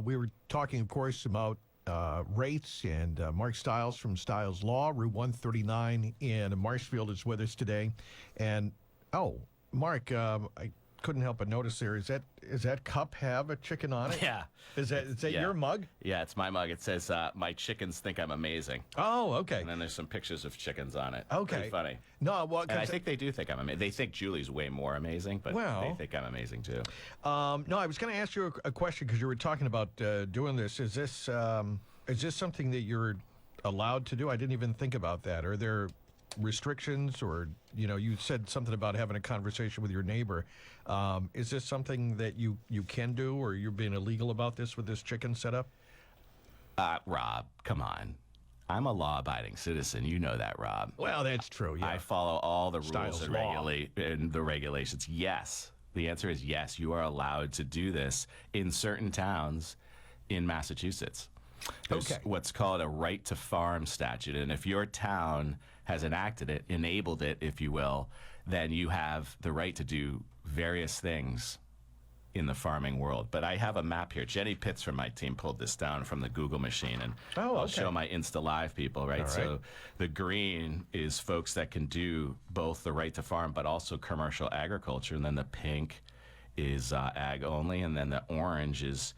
We were talking, of course, about rates, and Mark Stiles from Stiles Law, Route 139 in Marshfield is with us today. And, Mark, I couldn't help but notice there, is that cup have a chicken on it? Yeah. Is that your mug? Yeah, it's my mug. It says, my chickens think I'm amazing. Oh, okay. And then there's some pictures of chickens on it. Okay. Pretty funny. No, well, and I think they do think I'm amazing. They think Julie's way more amazing, but they think I'm amazing too. No, I was going to ask you a question because you were talking about doing this. Is this something that you're allowed to do? I didn't even think about that. Are there restrictions, or you said something about having a conversation with your neighbor? Is this something that you can do, or you're being illegal about this with this chicken setup? Rob, come on. I'm a law-abiding citizen. You know that, Rob. Well, that's true. Yeah. I follow all the Stiles rules and the regulations. Yes. The answer is yes. You are allowed to do this in certain towns in Massachusetts. There's what's called a right to farm statute. And if your town has enacted it, enabled it, if you will, then you have the right to do various things in the farming world. But I have a map here. Jenny Pitts from my team pulled this down from the Google machine, and I'll show my Insta Live people, right? So the green is folks that can do both the right to farm but also commercial agriculture, and then the pink is ag only, and then the orange is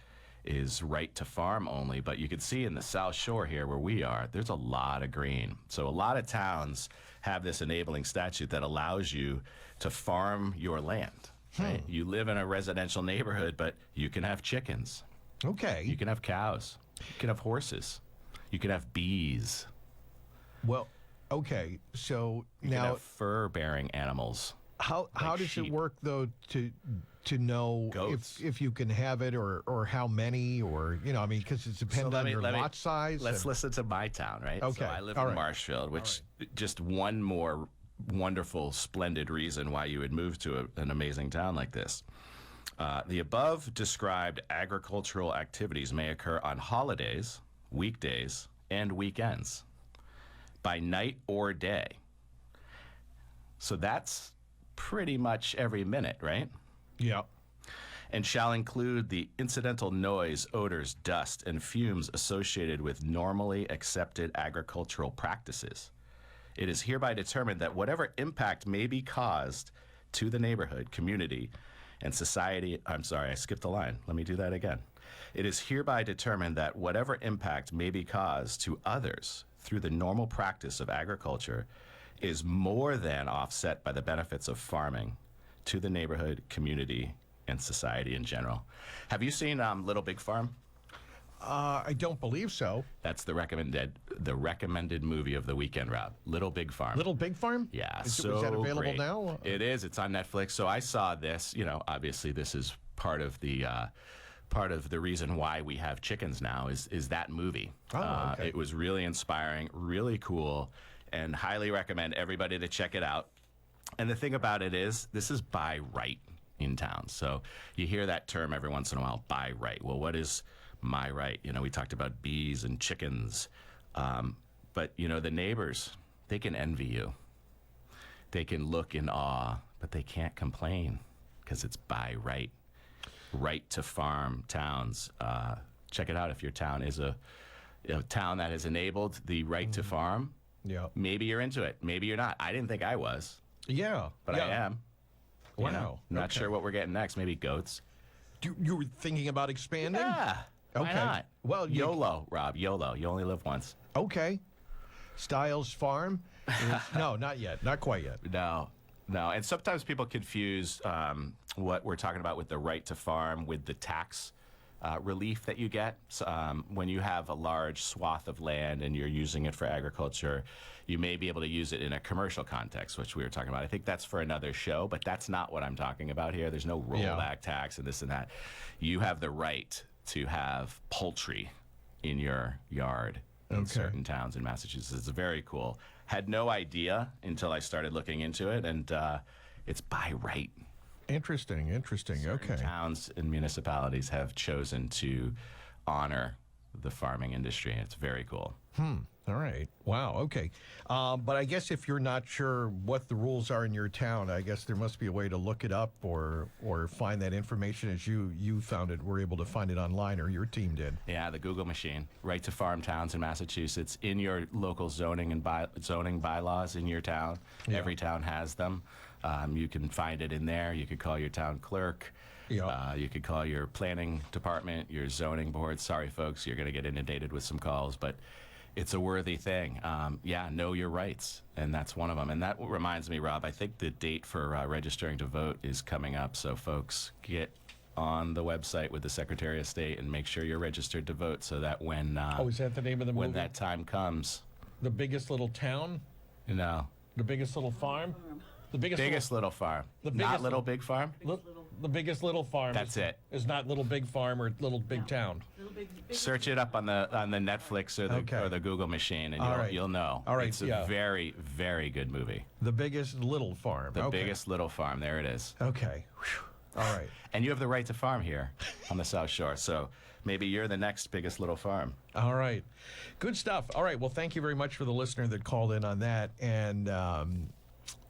right to farm only. But you can see in the South Shore here where we are, there's a lot of green. So a lot of towns have this enabling statute that allows you to farm your land. Right? You live in a residential neighborhood, but you can have chickens. Okay. You can have cows. You can have horses. You can have bees. Well, okay. So you now can have fur-bearing animals. How does sheep. it work though to know if you can have it or how many, or because it depends on your lot size. Let's listen to my town, right? Okay. So I live in Marshfield, which just one more wonderful, splendid reason why you would move to an amazing town like this. The above described agricultural activities may occur on holidays, weekdays, and weekends, by night or day. So that's pretty much every minute, right? Yeah. And shall include the incidental noise, odors, dust, and fumes associated with normally accepted agricultural practices. It is hereby determined that whatever impact may be caused to the neighborhood, community, and society, I'm sorry, I skipped a line. Let me do that again. It is hereby determined that whatever impact may be caused to others through the normal practice of agriculture is more than offset by the benefits of farming to the neighborhood, community, and society in general. Have you seen Little Big Farm? I don't believe so. That's the recommended movie of the weekend, Rob. Little Big Farm. Little Big Farm? Yeah, is that available great. now? It is. It's on Netflix. So I saw this. Obviously this is part of the reason why we have chickens now is that movie. Oh, okay. It was really inspiring, really cool, and highly recommend everybody to check it out. And the thing about it is, this is by right in town. So you hear that term every once in a while, by right. Well, what is my right? We talked about bees and chickens. But, the neighbors, they can envy you. They can look in awe, but they can't complain because it's by right. Right to farm towns. Check it out if your town is a town that has enabled the right to farm. Yeah. Maybe you're into it. Maybe you're not. I didn't think I was. Yeah. But I am. Wow. Not sure what we're getting next. Maybe goats. You were thinking about expanding? Yeah. Why not? Well, YOLO, Rob. YOLO. You only live once. Okay. Stiles Farm? No, not yet. Not quite yet. No. And sometimes people confuse what we're talking about with the right to farm with the tax relief that you get. When you have a large swath of land and you're using it for agriculture, you may be able to use it in a commercial context, which we were talking about. I think that's for another show, but that's not what I'm talking about here. There's no rollback tax and this and that. You have the right to have poultry in your yard in certain towns in Massachusetts. It's very cool. Had no idea until I started looking into it, and it's by right. Interesting. Certain towns and municipalities have chosen to honor the farming industry, and it's very cool. All right. Wow. Okay. But I guess if you're not sure what the rules are in your town, I guess there must be a way to look it up or find that information as you found it. Were able to find it online, or your team did. Yeah, the Google machine. Right to farm towns in Massachusetts in your local zoning and zoning bylaws in your town. Yeah. Every town has them. You can find it in there. You could call your town clerk. Yeah. You could call your planning department, your zoning board. Sorry, folks, you're going to get inundated with some calls, but it's a worthy thing. Know your rights, and that's one of them. And that reminds me, Rob, I think the date for registering to vote is coming up. So, folks, get on the website with the Secretary of State and make sure you're registered to vote, so that when Is that the name of the movie? when that time comes, The Biggest Little Town? The Biggest Little Farm? The biggest little farm, the not biggest Little Big Farm. The Biggest Little Farm. That's it. Is not Little Big Farm or Little Big Town. Search it up on the Netflix or the Google machine, and you'll know. All right, it's a very, very good movie. The Biggest Little Farm. The Biggest Little Farm. There it is. Okay. Whew. All right. And you have the right to farm here on the South Shore, so maybe you're the next Biggest Little Farm. All right. Good stuff. All right. Well, thank you very much for the listener that called in on that. And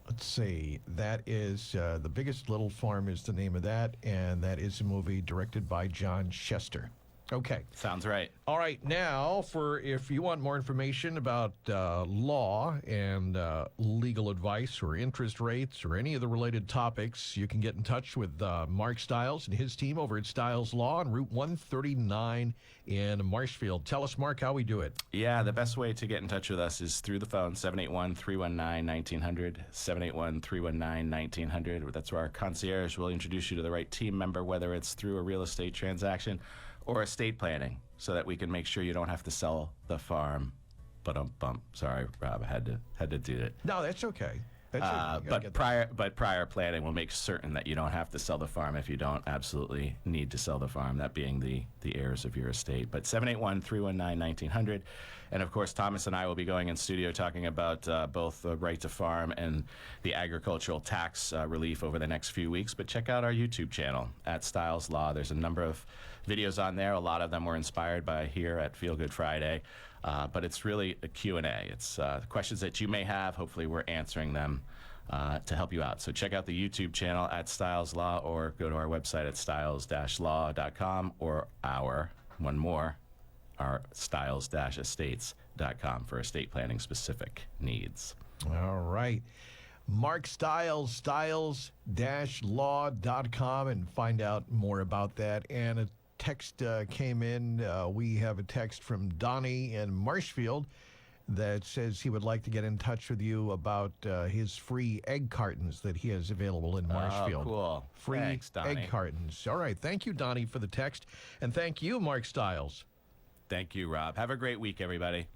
let's see. That is The Biggest Little Farm is the name of that. And that is a movie directed by John Chester. Okay. Sounds right. All right. Now, if you want more information about law and legal advice or interest rates or any of the related topics, you can get in touch with Mark Stiles and his team over at Stiles Law on Route 139 in Marshfield. Tell us, Mark, how we do it. Yeah, the best way to get in touch with us is through the phone, 781-319-1900, 781-319-1900. That's where our concierge will introduce you to the right team member, whether it's through a real estate transaction or estate planning, so that we can make sure you don't have to sell the farm. Sorry, Rob, I had to do it. No, that's okay. But prior planning will make certain that you don't have to sell the farm if you don't absolutely need to sell the farm, that being the heirs of your estate. But 781-319-1900. And, of course, Thomas and I will be going in studio talking about both the right to farm and the agricultural tax relief over the next few weeks. But check out our YouTube channel at Stiles Law. There's a number of videos on there. A lot of them were inspired by here at Feel Good Friday. But it's really a Q&A. It's questions that you may have. Hopefully we're answering them to help you out. So check out the YouTube channel at Stiles Law, or go to our website at stiles-law.com, or our stiles-estates.com for estate planning specific needs. All right. Mark Stiles, stiles-law.com, and find out more about that. And a text came in. We have a text from Donnie in Marshfield that says he would like to get in touch with you about his free egg cartons that he has available in Marshfield. Oh, cool. Free Thanks, Donnie. egg cartons. All right. Thank you, Donnie, for the text. And thank you, Mark Stiles. Thank you, Rob. Have a great week, everybody.